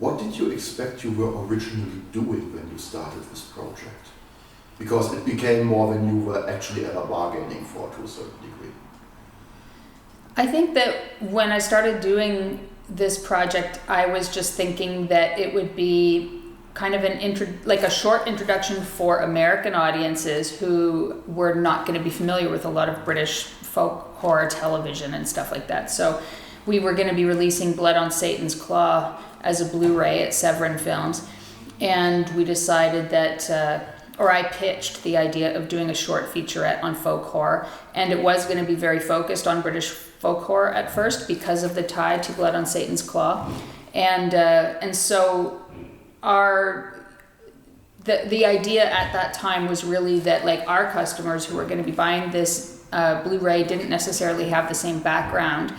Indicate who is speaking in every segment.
Speaker 1: What did you expect you were originally doing when you started this project? Because it became more than you were actually ever bargaining for to a certain degree.
Speaker 2: I think that when I started doing this project, I was just thinking that it would be kind of a short introduction for American audiences who were not going to be familiar with a lot of British folk horror television and stuff like that. So we were going to be releasing Blood on Satan's Claw as a Blu-ray at Severin Films, and we decided that, or I pitched the idea of doing a short featurette on folk horror, and it was going to be very focused on British folk horror at first because of the tie to Blood on Satan's Claw, and so the idea at that time was really that like our customers who were going to be buying this Blu-ray didn't necessarily have the same background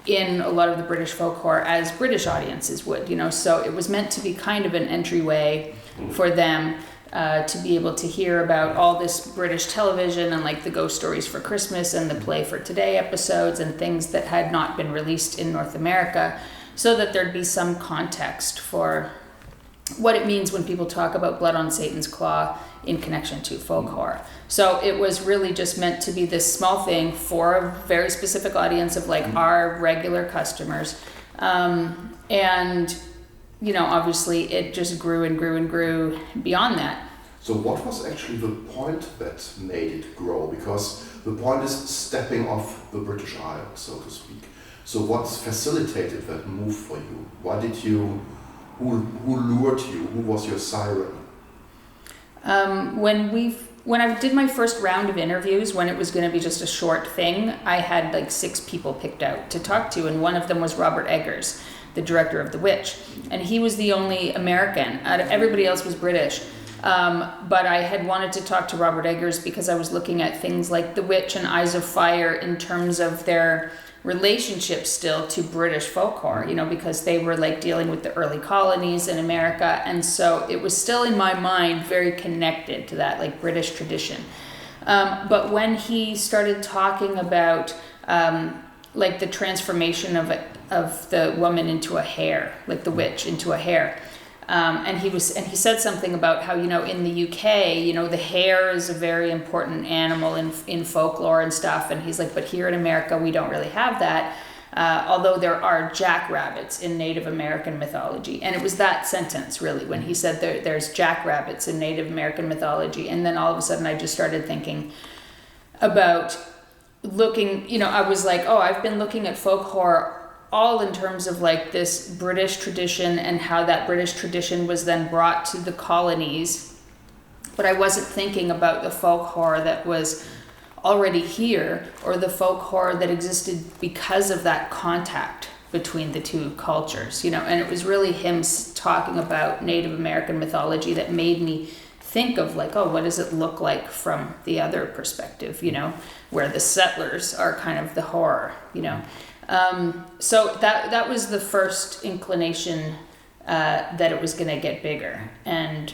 Speaker 2: in a lot of the British folk horror as British audiences would, so it was meant to be kind of an entryway for them to be able to hear about all this British television and like the Ghost Stories for Christmas and the Play for Today episodes and things that had not been released in North America, so that there'd be some context for what it means when people talk about Blood on Satan's Claw in connection to folk horror. So it was really just meant to be this small thing for a very specific audience of like our regular customers. And, obviously it just grew and grew and grew beyond that.
Speaker 1: So what was actually the point that made it grow? Because the point is stepping off the British Isle, so to speak. So what facilitated that move for you? Who lured you? Who was your siren?
Speaker 2: When I did my first round of interviews, when it was going to be just a short thing, I had like 6 people picked out to talk to, and one of them was Robert Eggers, the director of The Witch, and he was the only American. Everybody else was British. But I had wanted to talk to Robert Eggers because I was looking at things like The Witch and Eyes of Fire in terms of their relationship still to British folk horror, because they were like dealing with the early colonies in America, and so it was still in my mind very connected to that like British tradition. But when he started talking about like the transformation of the woman into a hare, like the witch into a hare, and he said something about how in the UK the hare is a very important animal in folklore and stuff, and he's like, but here in America we don't really have that, although there are jackrabbits in Native American mythology. And it was that sentence really when he said there's jackrabbits in Native American mythology, and then all of a sudden I just started thinking about looking, I was like, oh, I've been looking at folk horror all in terms of like this British tradition and how that British tradition was then brought to the colonies. But I wasn't thinking about the folk horror that was already here, or the folk horror that existed because of that contact between the two cultures, and it was really him talking about Native American mythology that made me think of like, oh, what does it look like from the other perspective, where the settlers are kind of the horror, so that was the first inclination that it was going to get bigger. And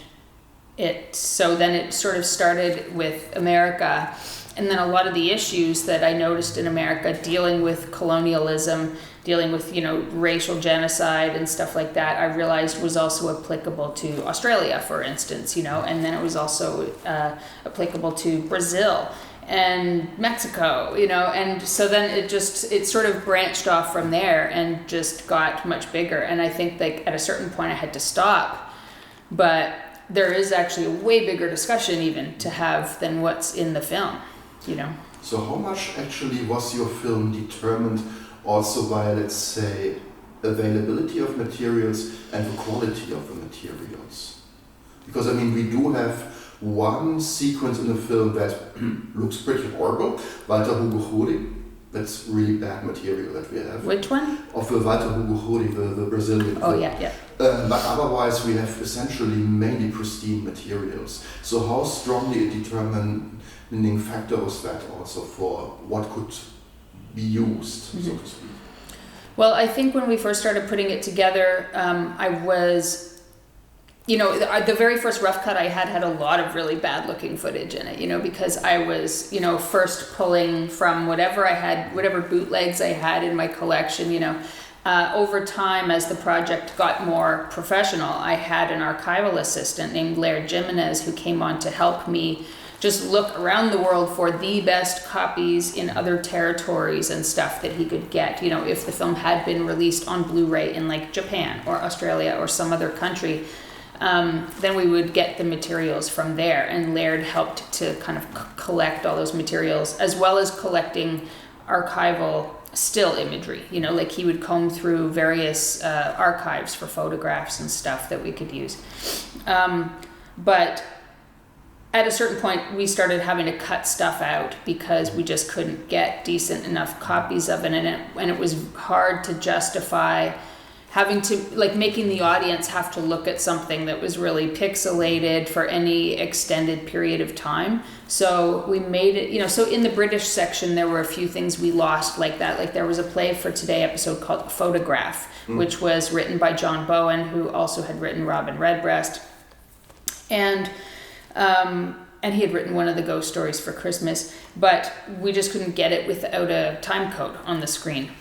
Speaker 2: so then it sort of started with America, and then a lot of the issues that I noticed in America dealing with colonialism, dealing with racial genocide and stuff like that, I realized was also applicable to Australia, for instance, and then it was also applicable to Brazil and Mexico, and so then it sort of branched off from there and just got much bigger. And I think like at a certain point I had to stop, but there is actually a way bigger discussion even to have than what's in the film,
Speaker 1: So how much actually was your film determined also by, let's say, availability of materials and the quality of the materials? Because we do have one sequence in the film that looks pretty horrible, Walter Hugo Gori. That's really bad material that we have.
Speaker 2: Which one?
Speaker 1: Of the Walter Hugo Gori, the Brazilian film.
Speaker 2: Oh, yeah.
Speaker 1: But otherwise we have essentially mainly pristine materials. So how strongly a determining factor was that also for what could be used, so to speak?
Speaker 2: Well, I think when we first started putting it together, I was... the very first rough cut I had a lot of really bad looking footage in it, because I was, first pulling from whatever bootlegs I had in my collection, over time, as the project got more professional, I had an archival assistant named Laird Jimenez who came on to help me just look around the world for the best copies in other territories and stuff that he could get. You know, if the film had been released on Blu-ray in like Japan or Australia or some other country, then we would get the materials from there. And Laird helped to kind of collect all those materials, as well as collecting archival still imagery. You know, like he would comb through various archives for photographs and stuff that we could use. But at a certain point, we started having to cut stuff out because we just couldn't get decent enough copies of it, and it was hard to justify having to, like, making the audience have to look at something that was really pixelated for any extended period of time. So we made it, you know, so in the British section, there were a few things we lost like that. Like there was a Play for Today episode called Photograph, which was written by John Bowen, who also had written Robin Redbreast. And he had written one of the ghost stories for Christmas, but we just couldn't get it without a time code on the screen.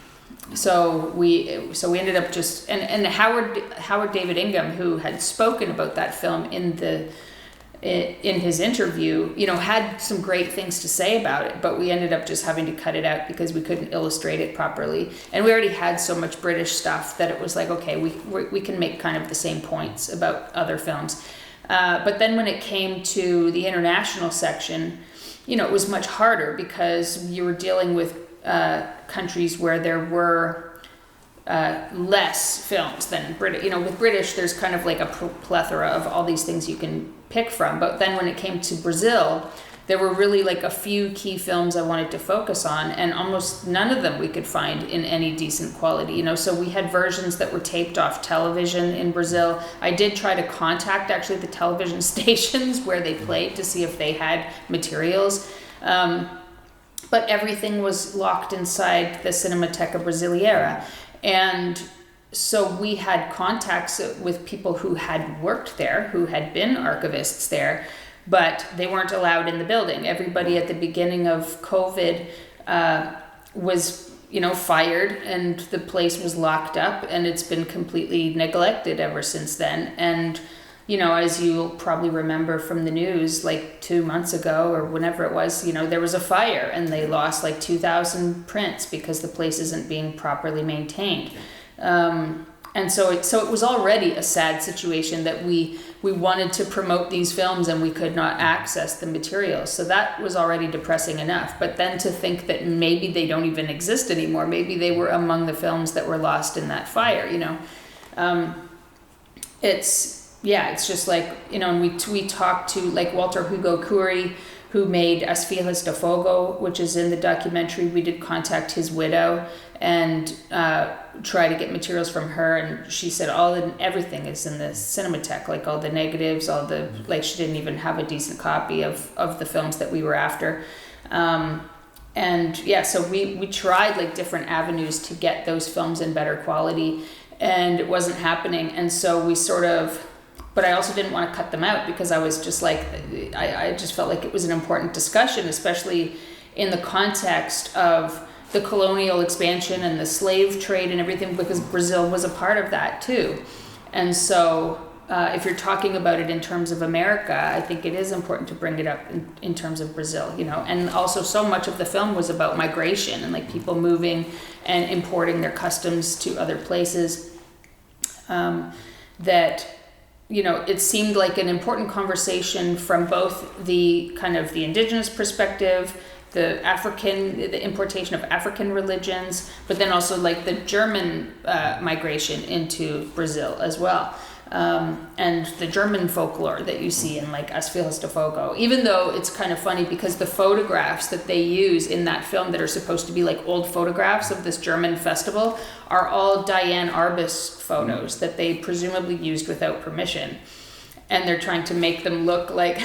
Speaker 2: So we ended up just, and Howard David Ingham, who had spoken about that film in his interview, you know, had some great things to say about it, but we ended up just having to cut it out because we couldn't illustrate it properly. And we already had so much British stuff that it was like, okay, we can make kind of the same points about other films. But then when it came to the international section, you know, it was much harder because you were dealing with countries where there were less films than British. You know, with British, there's kind of like a plethora of all these things you can pick from. But then when it came to Brazil, there were really like a few key films I wanted to focus on, and almost none of them we could find in any decent quality, you know. So we had versions that were taped off television in Brazil. I did try to contact actually the television stations where they played to see if they had materials, but everything was locked inside the Cinemateca Brasileira. And so we had contacts with people who had worked there, who had been archivists there, but they weren't allowed in the building. Everybody at the beginning of COVID was, you know, fired, and the place was locked up, and it's been completely neglected ever since then. And, you know, as you'll probably remember from the news, like 2 months ago or whenever it was, you know, there was a fire and they lost like 2,000 prints because the place isn't being properly maintained. And so it was already a sad situation that we wanted to promote these films and we could not access the materials. So that was already depressing enough. But then to think that maybe they don't even exist anymore, maybe they were among the films that were lost in that fire, you know. It's just like, you know, and we talked to like Walter Hugo Cury, who made As Filhas do Fogo, which is in the documentary. We did contact his widow and try to get materials from her, and she said everything is in the Cinematheque, like all the negatives, all the, like she didn't even have a decent copy of the films that we were after. And yeah, so we tried like different avenues to get those films in better quality, and it wasn't happening. And so we sort of, but I also didn't want to cut them out because I was just like, I just felt like it was an important discussion, especially in the context of the colonial expansion and the slave trade and everything, because Brazil was a part of that too. And so if you're talking about it in terms of America, I think it is important to bring it up in terms of Brazil, you know. And also so much of the film was about migration and like people moving and importing their customs to other places, that, you know, it seemed like an important conversation from both the kind of the indigenous perspective, the importation of African religions, but then also like the German migration into Brazil as well. And the German folklore that you see in like As Filhas do Fogo, even though it's kind of funny because the photographs that they use in that film that are supposed to be like old photographs of this German festival are all Diane Arbus photos that they presumably used without permission. And they're trying to make them look like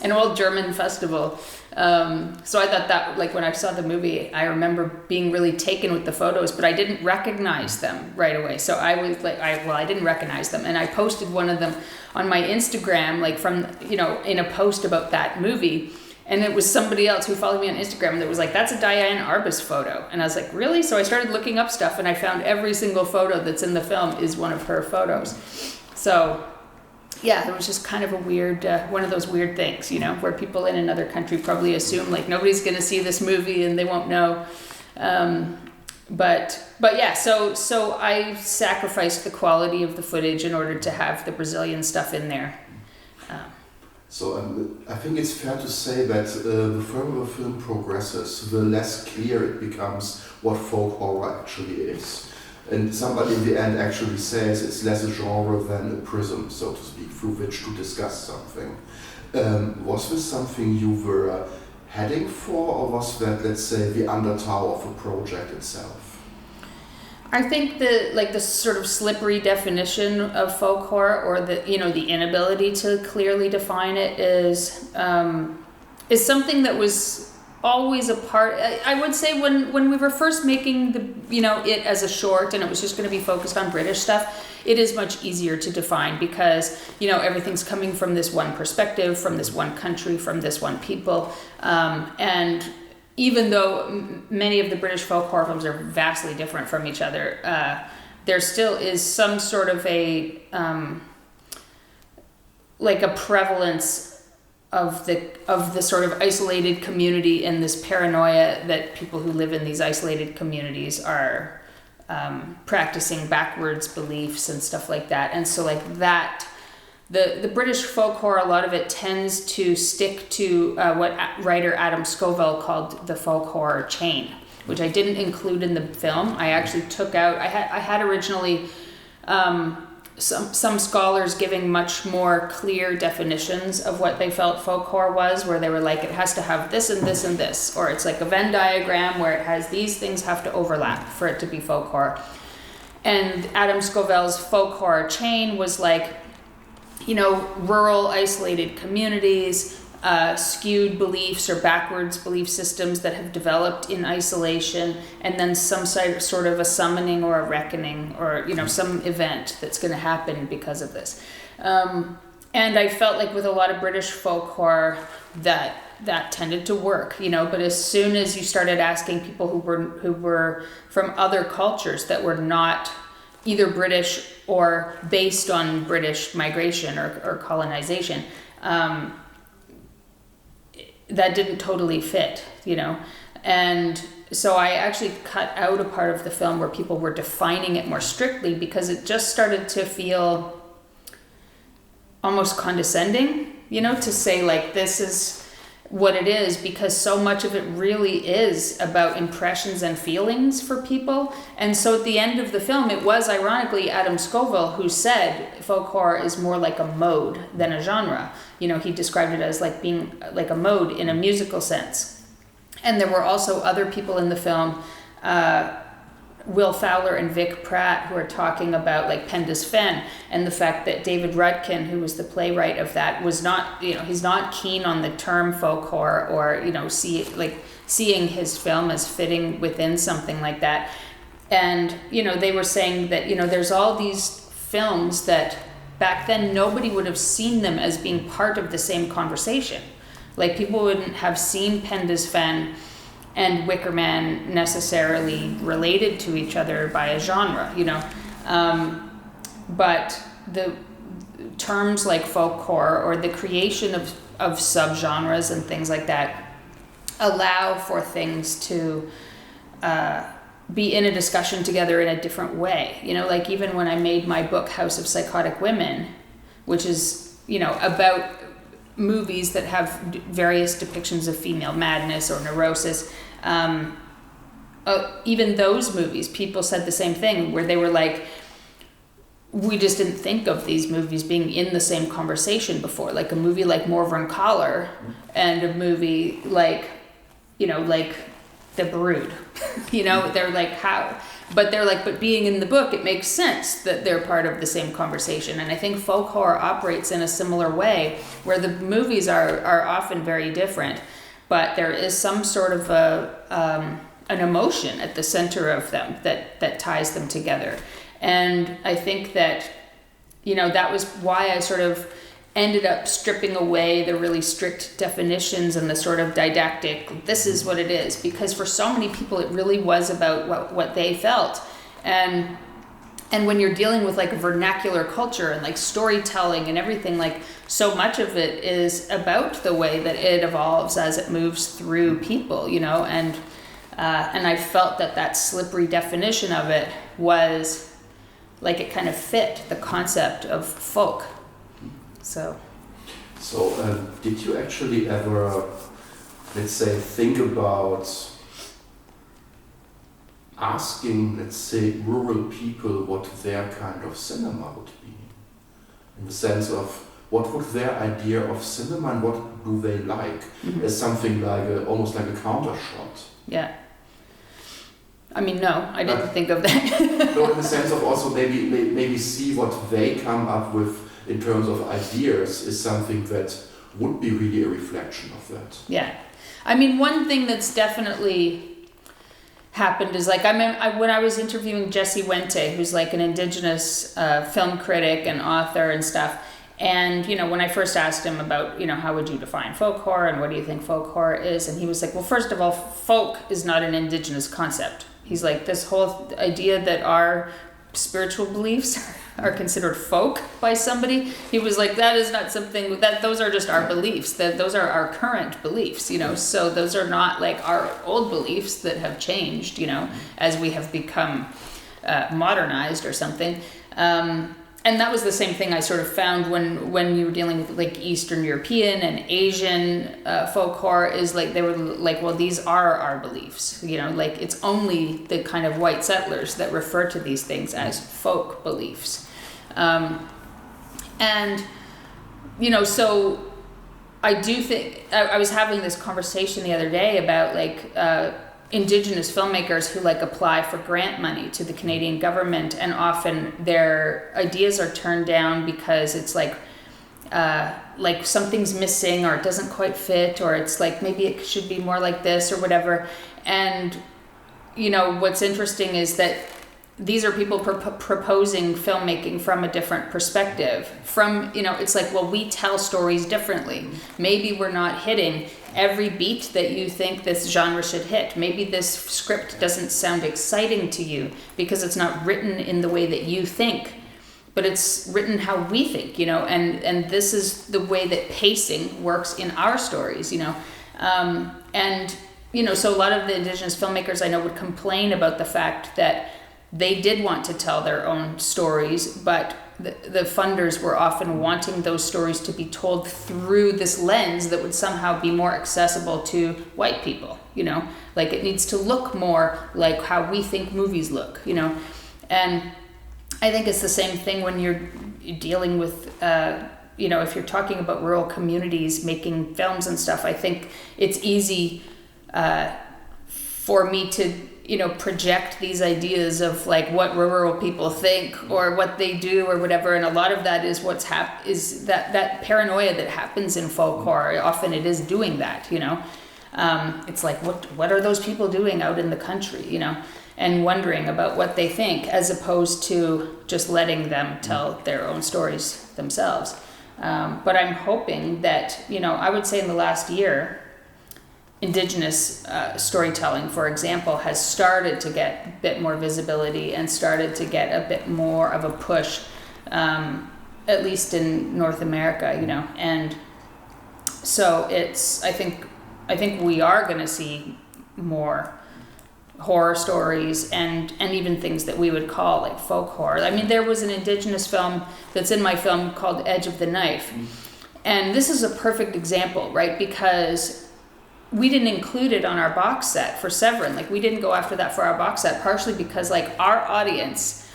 Speaker 2: an old German festival. So I thought that, like, when I saw the movie, I remember being really taken with the photos, but I didn't recognize them right away. So I was like, I didn't recognize them. And I posted one of them on my Instagram, like from, you know, in a post about that movie. And it was somebody else who followed me on Instagram that was like, that's a Diane Arbus photo. And I was like, really? So I started looking up stuff, and I found every single photo that's in the film is one of her photos. So yeah, it was just kind of a weird, one of those weird things, you know, where people in another country probably assume like nobody's going to see this movie and they won't know. But yeah, so I sacrificed the quality of the footage in order to have the Brazilian stuff in there.
Speaker 1: So I think it's fair to say that the further a film progresses, the less clear it becomes what folk horror actually is. And somebody in the end actually says it's less a genre than a prism, so to speak, through which to discuss something. Was this something you were heading for, or was that, let's say, the undertow of the project itself?
Speaker 2: I think the sort of slippery definition of folk horror, or the inability to clearly define it, is something that was always a part. I would say when we were first making it as a short, and it was just going to be focused on British stuff, it is much easier to define because everything's coming from this one perspective, from this one country, from this one people, and even though many of the British folk horror films are vastly different from each other, there still is some sort of a prevalence of the sort of isolated community and this paranoia that people who live in these isolated communities are practicing backwards beliefs and stuff like that. And so like that, the British folk horror, a lot of it tends to stick to what writer Adam Scoville called the folk horror chain, which I didn't include in the film. I actually took out, I had originally some scholars giving much more clear definitions of what they felt folk horror was, where they were like, it has to have this and this and this, or it's like a Venn diagram where it has these things have to overlap for it to be folk horror. And Adam Scoville's folk horror chain was like, rural isolated communities, skewed beliefs or backwards belief systems that have developed in isolation, and then some sort of a summoning or a reckoning, or some event that's going to happen because of this. And I felt like with a lot of British folk horror that tended to work, but as soon as you started asking people who were from other cultures that were not either British or based on British migration or colonization, that didn't totally fit, and so I actually cut out a part of the film where people were defining it more strictly, because it just started to feel almost condescending, to say like, this is what it is, because so much of it really is about impressions and feelings for people. And so at the end of the film, it was ironically Adam Scoville who said folk horror is more like a mode than a genre. He described it as like being like a mode in a musical sense. And there were also other people in the film, Will Fowler and Vic Pratt, who are talking about like Penda's Fen, and the fact that David Rudkin, who was the playwright of that, was not, he's not keen on the term folk horror, or seeing his film as fitting within something like that. And they were saying that there's all these films that back then nobody would have seen them as being part of the same conversation. Like, people wouldn't have seen Penda's Fen and Wicker Man necessarily related to each other by a genre, but the terms like folk horror, or the creation of subgenres and things like that, allow for things to be in a discussion together in a different way. Like even when I made my book House of Psychotic Women, which is about movies that have various depictions of female madness or neurosis, even those movies, people said the same thing, where they were like, we just didn't think of these movies being in the same conversation before, like a movie like Morvern Collar and a movie like The Brood. They're like, how? But they're like, but being in the book, it makes sense that they're part of the same conversation. And I think folk horror operates in a similar way, where the movies are often very different, but there is some sort of an emotion at the center of them that ties them together. And I think that, that was why I sort of ended up stripping away the really strict definitions and the sort of didactic, this is what it is, because for so many people it really was about what they felt. And when you're dealing with like a vernacular culture and like storytelling and everything, like so much of it is about the way that it evolves as it moves through people, you know, and I felt that slippery definition of it was like it kind of fit the concept of folk. So
Speaker 1: did you actually ever, let's say, think about asking, let's say, rural people what their kind of cinema would be? In the sense of what would their idea of cinema and what do they like? As something like almost like a counter shot.
Speaker 2: Yeah. I mean, no, I didn't think of that.
Speaker 1: No, in the sense of also maybe see what they come up with in terms of ideas is something that would be really a reflection of that.
Speaker 2: Yeah. I mean, one thing that's definitely happened is like, when I was interviewing Jesse Wente, who's like an indigenous film critic and author and stuff, and, you know, when I first asked him about, you know, how would you define folk horror and what do you think folk horror is? And he was like, well, first of all, folk is not an indigenous concept. He's like, this whole idea that our spiritual beliefs are considered folk by somebody, he was like, that is not something that, those are just our beliefs, that those are our current beliefs, you know, so those are not like our old beliefs that have changed, you know, as we have become modernized or something. And that was the same thing I sort of found when you were dealing with like Eastern European and Asian folk horror, is like they were like, well, these are our beliefs, you know, like it's only the kind of white settlers that refer to these things as folk beliefs. And, you know, so I do think, I was having this conversation the other day about like Indigenous filmmakers who like apply for grant money to the Canadian government, and often their ideas are turned down because it's like something's missing, or it doesn't quite fit, or it's like maybe it should be more like this or whatever. And, you know, what's interesting is that these are people proposing filmmaking from a different perspective. From, you know, it's like, well, we tell stories differently. Maybe we're not hitting every beat that you think this genre should hit. Maybe this script doesn't sound exciting to you because it's not written in the way that you think, but it's written how we think, you know, and this is the way that pacing works in our stories, you know. And, you know, so a lot of the Indigenous filmmakers I know would complain about the fact that they did want to tell their own stories, but the funders were often wanting those stories to be told through this lens that would somehow be more accessible to white people, you know, like it needs to look more like how we think movies look, you know. And I think it's the same thing when you're dealing with, you know, if you're talking about rural communities making films and stuff. I think it's easy for me to, you know, project these ideas of like what rural people think or what they do or whatever, and a lot of that is is that paranoia that happens in folk horror. Often it is doing that, you know. It's like what are those people doing out in the country, you know, and wondering about what they think, as opposed to just letting them tell their own stories themselves. But I'm hoping that, you know, I would say in the last year, Indigenous storytelling, for example, has started to get a bit more visibility and started to get a bit more of a push, at least in North America, you know. And so it's, I think we are going to see more horror stories and even things that we would call like folk horror. I mean, there was an Indigenous film that's in my film called Edge of the Knife. And this is a perfect example, right? Because we didn't include it on our box set for Severin. Like, we didn't go after that for our box set, partially because like our audience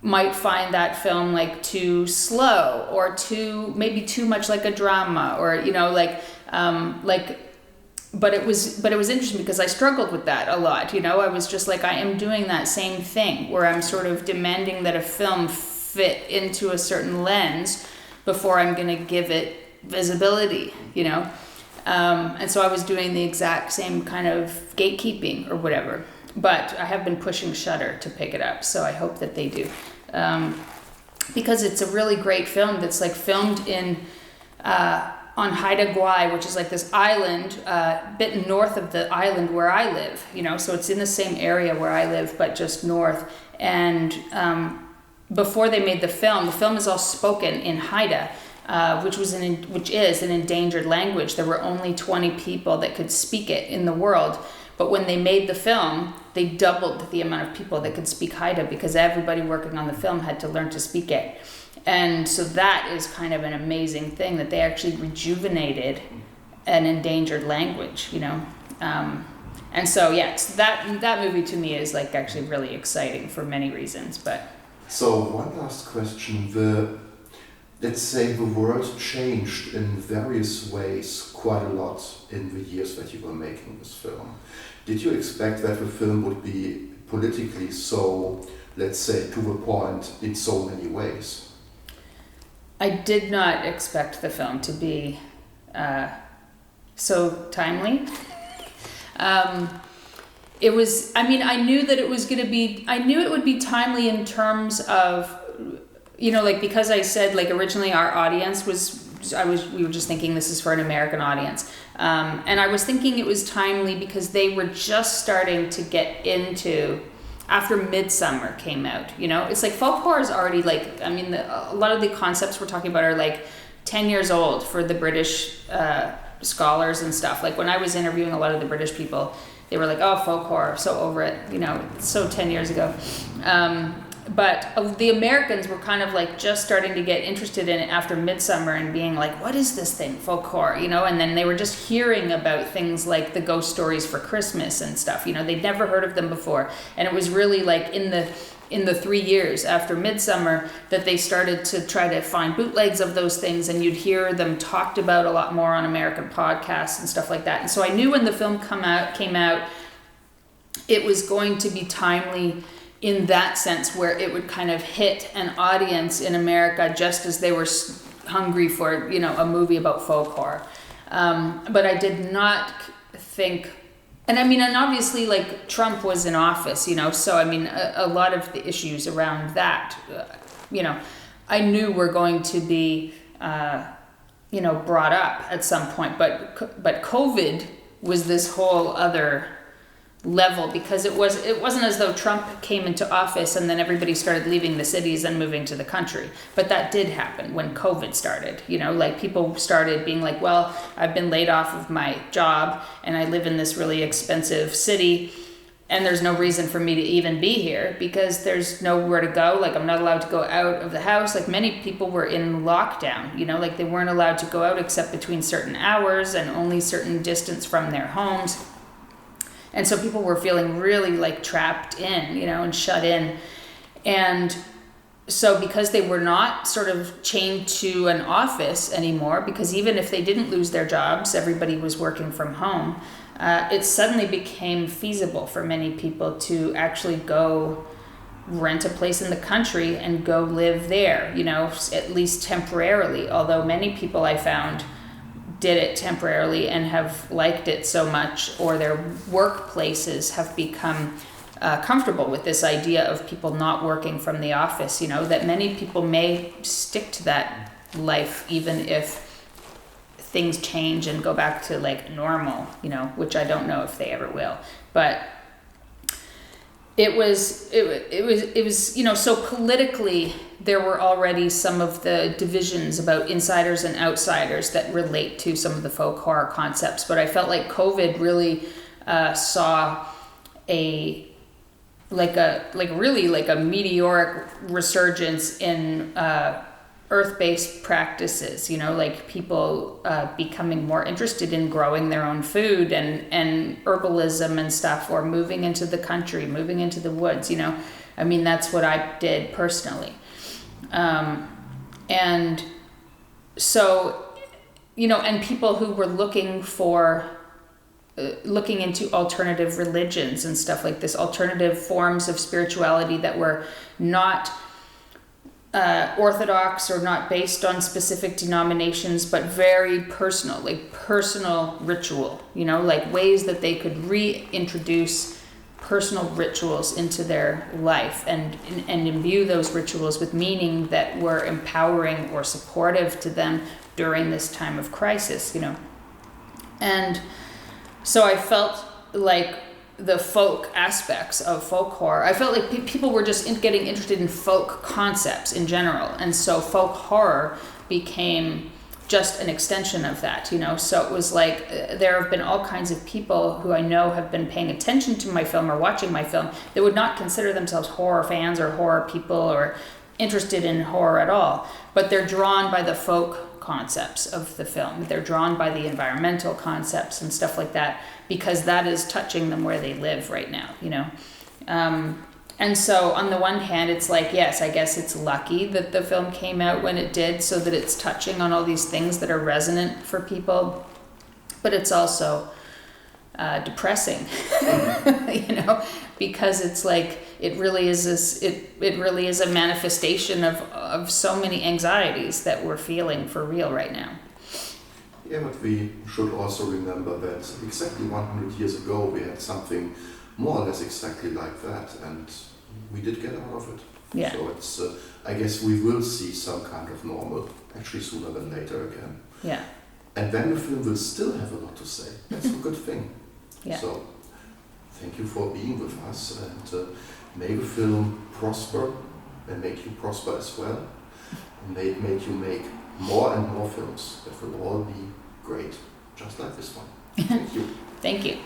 Speaker 2: might find that film like too slow or maybe too much like a drama, or, you know, but it was interesting because I struggled with that a lot, you know. I was just like, I am doing that same thing where I'm sort of demanding that a film fit into a certain lens before I'm going to give it visibility, you know. And so I was doing the exact same kind of gatekeeping or whatever, but I have been pushing Shudder to pick it up, so I hope that they do, because it's a really great film that's like filmed in on Haida Gwaii, which is like this island, a bit north of the island where I live, you know, so it's in the same area where I live, but just north. And before they made the film is all spoken in Haida, which is an endangered language. There were only 20 people that could speak it in the world. But when they made the film, they doubled the amount of people that could speak Haida because everybody working on the film had to learn to speak it. And so that is kind of an amazing thing that they actually rejuvenated an endangered language, you know. And so, yeah, that movie to me is like actually really exciting for many reasons. But
Speaker 1: so one last question: let's say the world changed in various ways quite a lot in the years that you were making this film. Did you expect that the film would be politically so, let's say, to the point in so many ways?
Speaker 2: I did not expect the film to be so timely. It was, I mean, I knew that it was going to be, I knew it would be timely in terms of, you know, like, because I said, like, originally our audience we were just thinking this is for an American audience. And I was thinking it was timely because they were just starting to get into, after Midsummer came out, you know, it's like folk horror is already like, I mean, a lot of the concepts we're talking about are like 10 years old for the British scholars and stuff. Like when I was interviewing a lot of the British people, they were like, oh, folk horror, so over it, you know, it's so 10 years ago. But the Americans were kind of like just starting to get interested in it after Midsummer and being like, what is this thing, folk horror, you know? And then they were just hearing about things like the ghost stories for Christmas and stuff, you know, they'd never heard of them before. And it was really like in the 3 years after Midsummer that they started to try to find bootlegs of those things, and you'd hear them talked about a lot more on American podcasts and stuff like that. And so I knew when the film came out, it was going to be timely in that sense, where it would kind of hit an audience in America just as they were hungry for, you know, a movie about folk horror. But I did not think, and I mean, and obviously like Trump was in office, you know, so I mean, a lot of the issues around that, you know, I knew were going to be, you know, brought up at some point, but COVID was this whole other level, because it wasn't as though Trump came into office and then everybody started leaving the cities and moving to the country. But that did happen when COVID started, you know, like people started being like, well, I've been laid off of my job and I live in this really expensive city and there's no reason for me to even be here because there's nowhere to go. Like I'm not allowed to go out of the house. Like many people were in lockdown, you know, like they weren't allowed to go out except between certain hours and only certain distance from their homes. And so people were feeling really like trapped in, you know, and shut in. And so because they were not sort of chained to an office anymore, because even if they didn't lose their jobs, everybody was working from home, it suddenly became feasible for many people to actually go rent a place in the country and go live there, you know, at least temporarily. Although many people I found did it temporarily and have liked it so much, or their workplaces have become comfortable with this idea of people not working from the office, you know, that many people may stick to that life even if things change and go back to like normal, you know, which I don't know if they ever will. But it was, you know, so politically there were already some of the divisions about insiders and outsiders that relate to some of the folk horror concepts. But I felt like COVID really saw a meteoric resurgence in earth-based practices, you know, like people becoming more interested in growing their own food and herbalism and stuff, or moving into the country, moving into the woods, you know. I mean, that's what I did personally. And so, you know, and people who were looking into alternative religions and stuff like this, alternative forms of spirituality that were not orthodox or not based on specific denominations, but very personal, like personal ritual, you know, like ways that they could reintroduce personal rituals into their life and imbue those rituals with meaning that were empowering or supportive to them during this time of crisis, you know. And so I felt like the folk aspects of folk horror, I felt like people were just getting interested in folk concepts in general. And so folk horror became just an extension of that, you know. So it was like there have been all kinds of people who I know have been paying attention to my film or watching my film that would not consider themselves horror fans or horror people or interested in horror at all, but they're drawn by the folk concepts of the film. They're drawn by the environmental concepts and stuff like that because that is touching them where they live right now, you know. And so on the one hand, it's like, yes, I guess it's lucky that the film came out when it did so that it's touching on all these things that are resonant for people. But it's also depressing, you know, because it's like, it really is this, it really is a manifestation of so many anxieties that we're feeling for real right now.
Speaker 1: Yeah, but we should also remember that exactly 100 years ago we had something more or less exactly like that, and we did get out of it.
Speaker 2: Yeah.
Speaker 1: So it's, I guess we will see some kind of normal, actually sooner than later again.
Speaker 2: Yeah.
Speaker 1: And then the film will still have a lot to say. That's a good thing.
Speaker 2: Yeah.
Speaker 1: So thank you for being with us, and may the film prosper and make you prosper as well, and make you make more and more films that will all be great, just like this one. Thank you.
Speaker 2: Thank you.